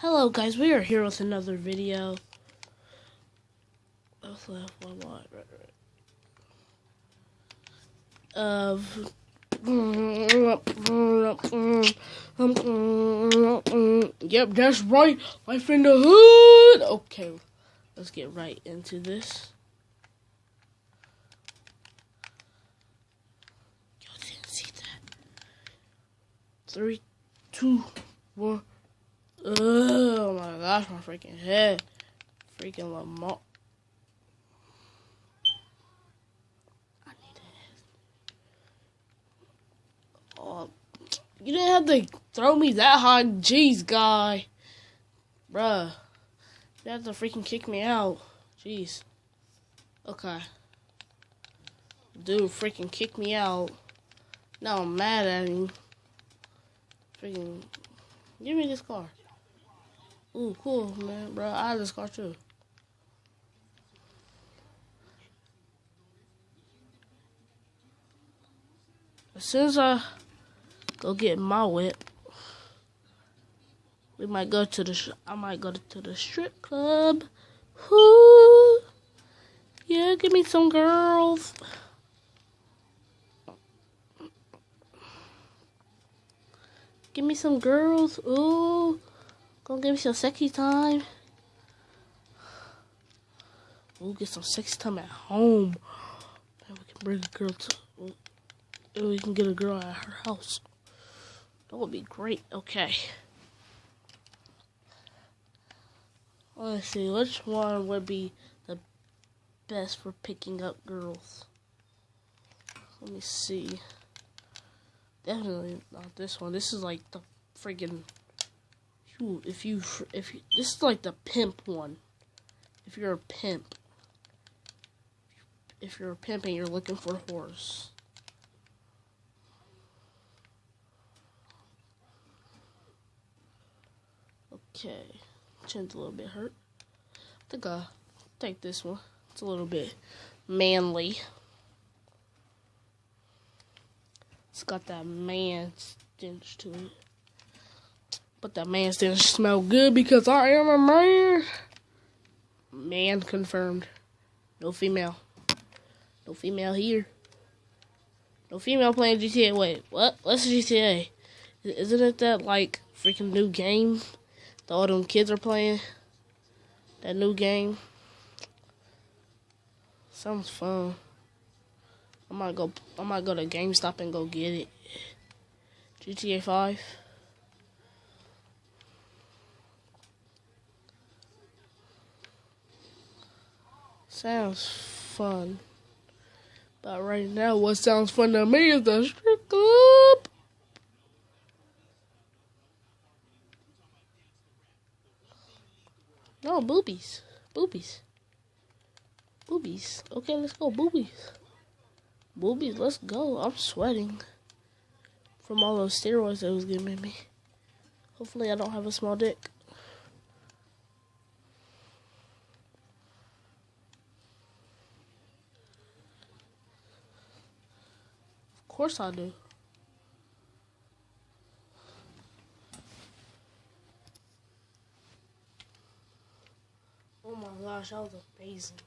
Hello guys, we are here with another video of yep, that's right, life in the hood. Okay, let's get right into this. Yo, didn't see that. 3, 2, 1. Oh my gosh, my freaking head. Freaking Lamar. I need it. Oh, you didn't have to throw me that high. Jeez, guy. Bruh. You have to freaking kick me out. Jeez. Okay. Dude, freaking kick me out. Now I'm mad at him. Freaking. Give me this car. Ooh, cool, man, bro. I have this car too. As soon as I go get my whip, we might go to the. I might go to the strip club. Whoo! Yeah, give me some girls. Give me some girls. Ooh. Gonna give me some sexy time. We'll get some sexy time at home. And we can bring a girl to. And we can get a girl at her house. That would be great. Okay. Let's see. Which one would be the best for picking up girls? Let me see. Definitely not this one. This is like the freaking. If you, this is like the pimp one. If you're a pimp. If you're a pimp and you're looking for a horse. Okay. Chin's a little bit hurt. I think I'll take this one. It's a little bit manly. It's got that man stench to it. But that man stench smell good because I am a man. Man confirmed. No female. No female here. No female playing GTA. Wait, what? What's GTA? Isn't it that, like, freaking new game that all them kids are playing? That new game? Sounds fun. I might go to GameStop and go get it. GTA 5. Sounds fun. But right now, what sounds fun to me is the strip club. No, boobies. Boobies. Boobies. Okay, let's go. Boobies. Boobies, let's go. I'm sweating from all those steroids that was giving me. Hopefully I don't have a small dick. Of course I do. Oh my gosh, that was amazing.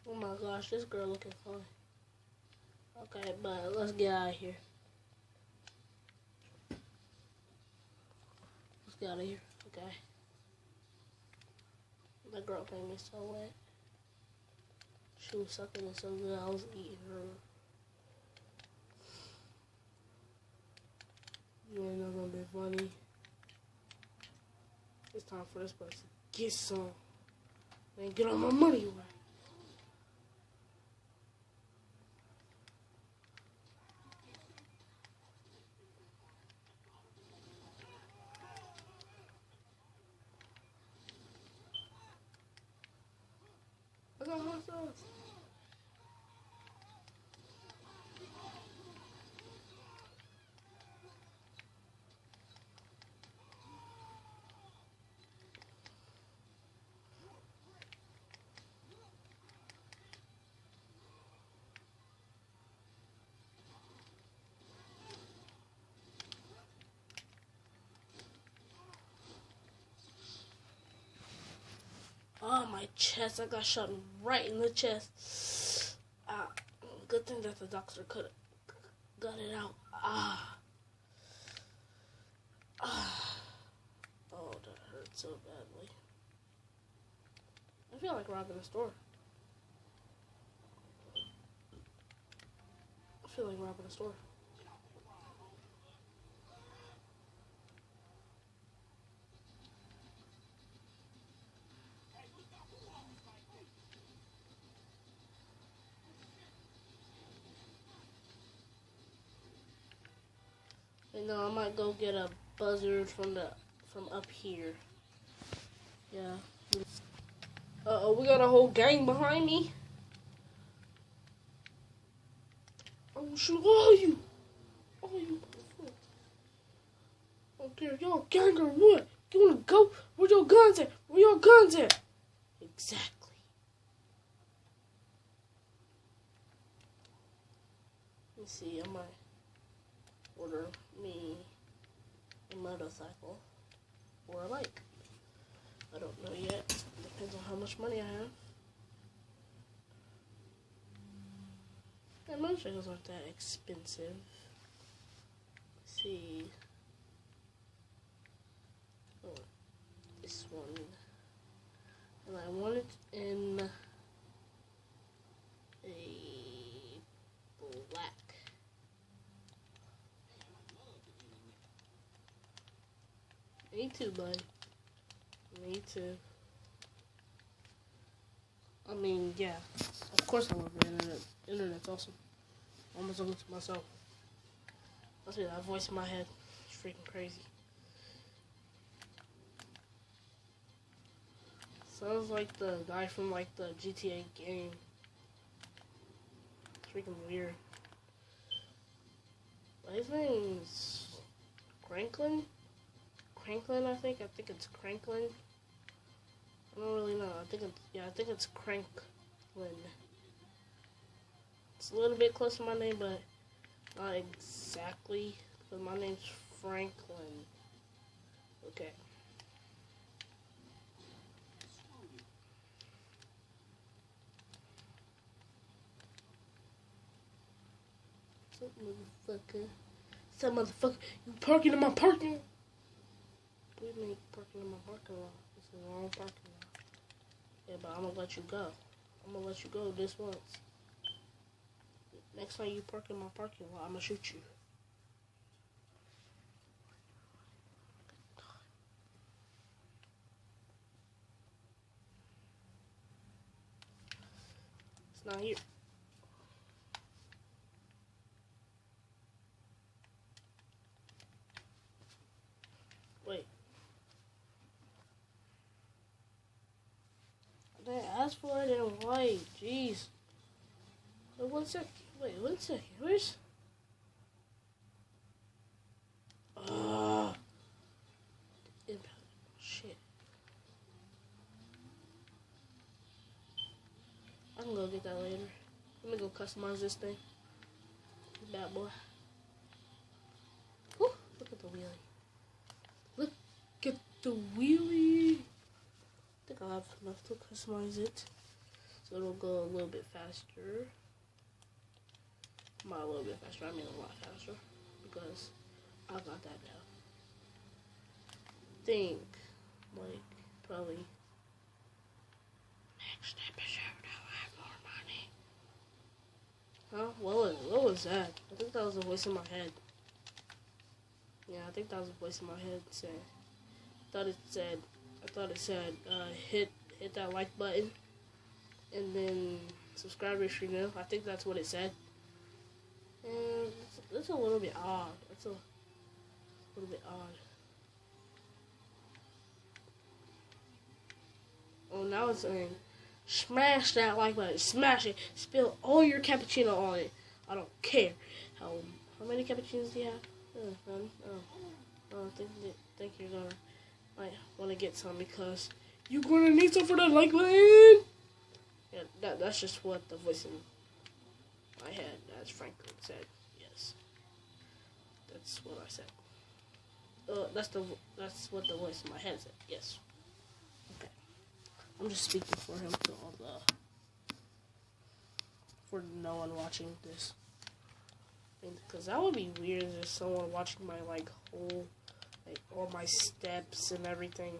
Oh my gosh, this girl looking fine. Okay, but let's get out of here. Let's get out of here. Okay. That girl made me so wet. She was sucking it so good, I was eating her. You ain't not gonna be funny. It's time for this person to get some. And get all my money away. got hot sauce. Oh, my chest. I got shot right in the chest. Ah, good thing that the doctor could have got it out. Ah. Ah. Oh, that hurt so badly. I feel like robbing a store. I feel like robbing a store. You know, I might go get a buzzard from up here. Yeah. Uh-oh, we got a whole gang behind me. Oh shoot, all you. All you motherfuckers. Okay, y'all gang or what? You wanna go? Where your guns at? Where your guns at? Exactly. Let me see, I might order me a motorcycle or a bike. I don't know yet. Depends on how much money I have. And motorcycles aren't that expensive. Let's see. Oh, this one. And I want it in a black. Me too, bud. Me too. I mean, yeah. Of course I love the internet. The internet's awesome. I'm almost looking to myself. Let's see that voice in my head. It's freaking crazy. Sounds like the guy from like the GTA game. It's freaking weird. His name's Cranklin? Cranklin, I think. I think it's Cranklin. I don't really know. I think it's Cranklin. It's a little bit close to my name, but not exactly. Because my name's Franklin. Okay. What's up, motherfucker? What's up, motherfucker? You parking in my parking lot? What do you mean parking in my parking lot? It's the wrong parking lot. Yeah, but I'm gonna let you go. I'm gonna let you go this once. Next time you park in my parking lot, I'm gonna shoot you. It's not here. Wait. I didn't ask for it in white. Jeez. Wait, 1 second. Wait, 1 second. Where's... Shit. I can go get that later. Let me go customize this thing. Bad boy. Whew, look at the wheelie. Look at the wheelie. I think I'll have enough to customize it. So it'll go a little bit faster. Not a little bit faster, I mean a lot faster. Because I got that now. Think, like, probably next episode I'll have more money. Huh? What was that? I think that was a voice in my head. Yeah, I think that was a voice in my head saying. I thought it said, hit that like button, and then subscribe if you're new. I think that's what it said. And it's a little bit odd. It's a little bit odd. Oh, now it's saying Smash that like button. Smash it. Spill all your cappuccino on it. I don't care. How many cappuccinos do you have? None. Oh, think you're gonna might want to get some because you're gonna need some for that like button. Yeah, that's just what the voice in my head, as Franklin said. Yes, that's what I said. That's what the voice in my head said. Yes. Okay. I'm just speaking for him for no one watching this. Because that would be weird if someone watching my whole all my steps and everything.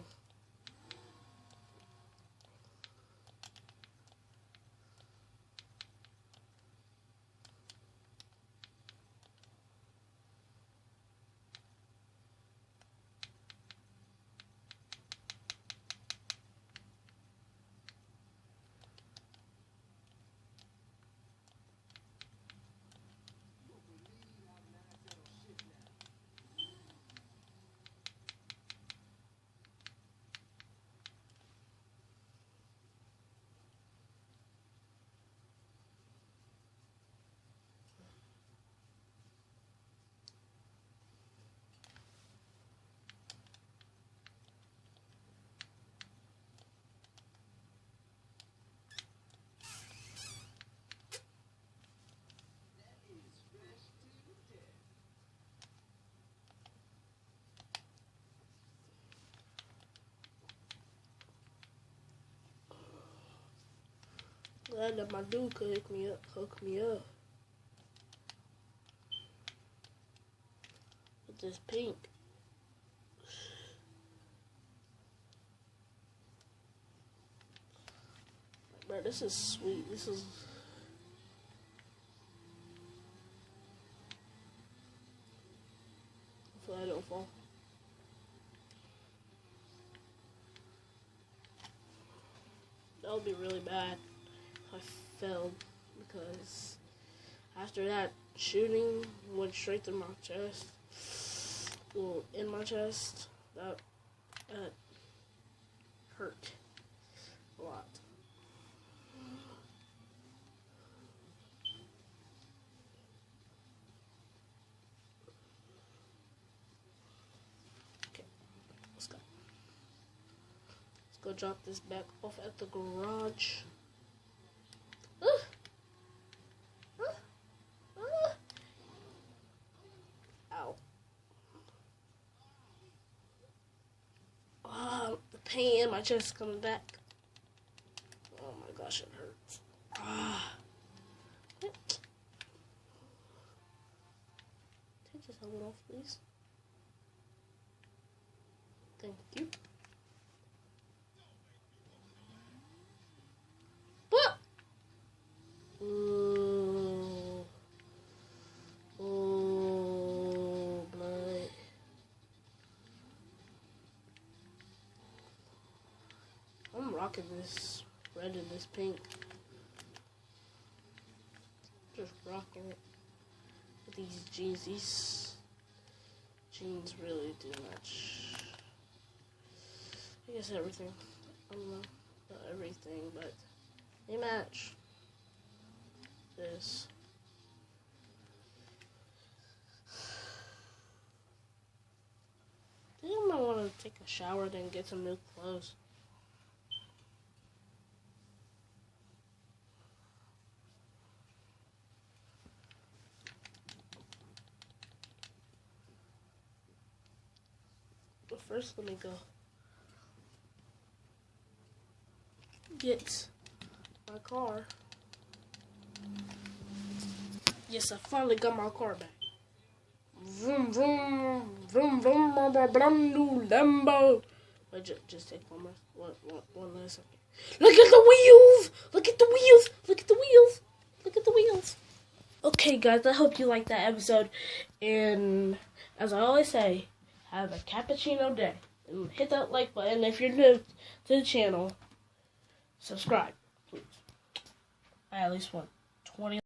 Glad that my dude could hook me up with this pink. Bro, this is sweet. This is. Hopefully I don't fall. That would be really bad. I fell because after that shooting went straight to my chest. Well, in my chest, that hurt a lot. Okay, let's go. Let's go drop this back off at the garage. Ow. The pain in my chest is coming back. Oh my gosh, it hurts. Take this helmet off, please. Thank you. I'm rocking this red and this pink. Just rocking it with these jeans. These jeans really do match. I guess everything. I don't know, not everything, but they match. This. I think I might want to take a shower, then get some new clothes. But first, let me go get my car. Yes, I finally got my car back. Vroom, vroom, vroom, vroom, brand new Lambo. Wait, just take one last second. Look at the wheels! Look at the wheels! Look at the wheels! Look at the wheels! Okay, guys, I hope you liked that episode. And as I always say, have a cappuccino day. And hit that like button if you're new to the channel. Subscribe, please. I at least want 20